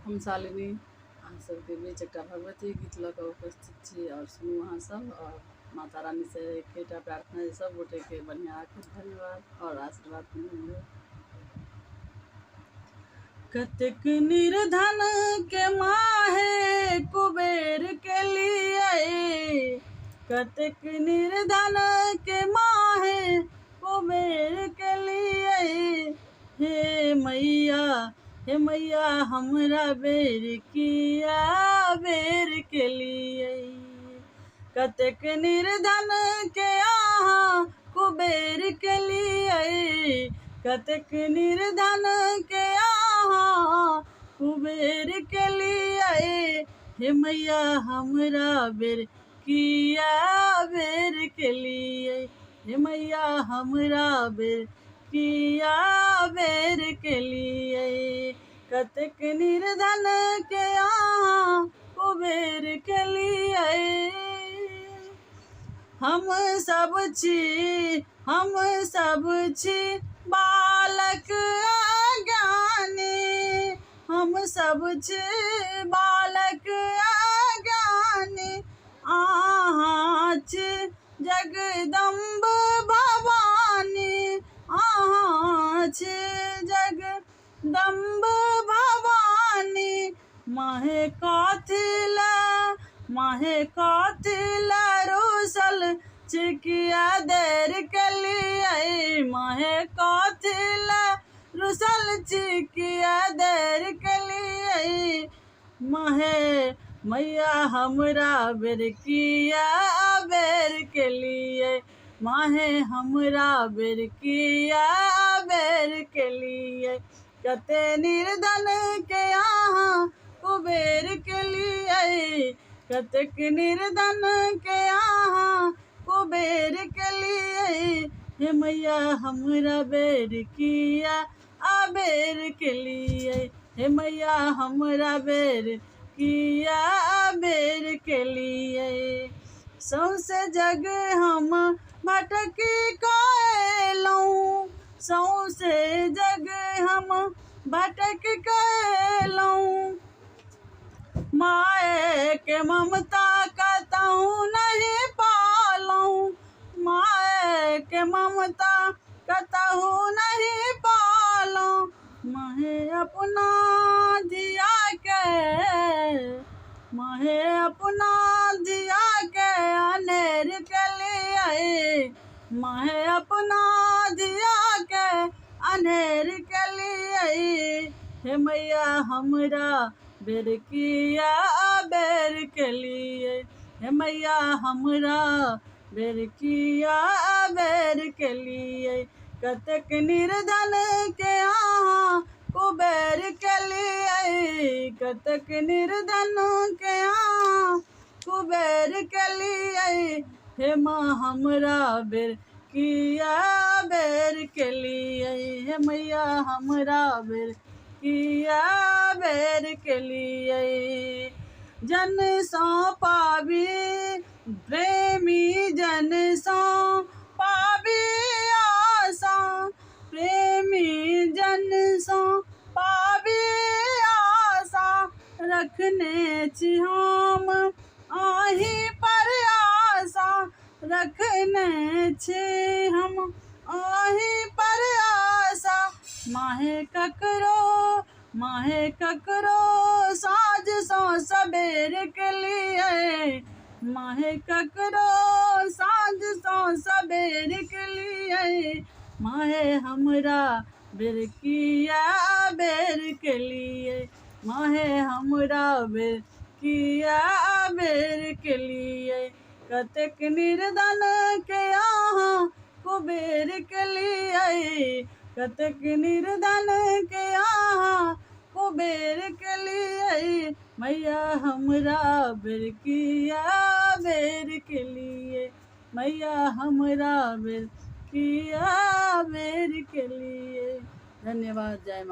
हम शालिनी अहाँ सबके बीच एकटा भगवती गीत लऽ कऽ उपस्थित छी और सुनू अहाँ सब और माता रानी से एकटा प्रार्थना जे सब गोटे के बढ़िया राखू। धन्यवाद और आशीर्वाद मिलू। कतेक निर्धन के माहे कुबेर के लिए, कतेक निर्धन के माहे कुबेर के लिए। हे मैया हमरा बेर किया बेर के लिए। कतेक निर्धन के यहाँ कुबेर के लिए, कतेक निर्धन के यहाँ कुबेर के लिए। हे मैया हमरा बेर किया बेर के लिए। हे मैया हमरा बेर किया बेर के लिए। कतेक निर्धन के यहाँ कुबेर के लिए। हम सब छी बालक अज्ञानी, हम सब छी बालक अज्ञानी। अहाँ छी जगदम्ब भवानी, अहाँ छी जगदम्ब भवानी। माहे काथिला रुसल चिकिया देर के लिए। माहे काथिला रुसल चिकिया देर के लिए। मैया हमरा बेर किया बेर के लिए। माहे हमरा बेर किया बेर के लिए। कते निर्धन के यहाँ कुबेर के लिए, कतेक निर्धन के यहाँ कुबेर के लिए। हे मैया हमरा बेर किया बेर के लिए। हे मैया हमरा बेर किया बेर के लिए। सौंसे जग हम भटकी कएलौं, सौंसे जग हम भटक कएलौं। माए के ममता कतहु नहीं पालौं, माए के ममता कतहु नहीं पालौं। माहे अपना धिया के अनेर के लिए। माहे अपना धिया के अनेर के लिए। हे मैया हमरा बेर किया बेर के लिए। हे मैया हमरा बेर किया बेर के लिए। कतेक निर्धन के यहाँ कुबेर के लिए, कतेक निर्धन के यहाँ कुबेर के लिए। हे माँ हमरा बेर किया बेर के लिए। हे मैया हमरा बेर किया बेर के लिए। जन सौ पावी प्रेमी, जन सौ पावी आशा, प्रेमी जन सौ पावी आशा। रखने छी हम आही पर आशा, रखने छी हम आही पर आशा। माहे ककरो साँझ सौ सबेर के लिए। माहे ककरो साँझ सौ सबेर के लिए। माहे हमरा बेर किया बेर के लिए। माहे हमरा बेर किया बेर के लिए। कतेक निर्धन के यहाँ कुबेर के लिए, कतेक निर्धन के यहाँ कुबेर के लिए। मैया हमरा बेर किया बेर के लिए। मैया हमरा बेर किया बेर के लिए। धन्यवाद। जय माता।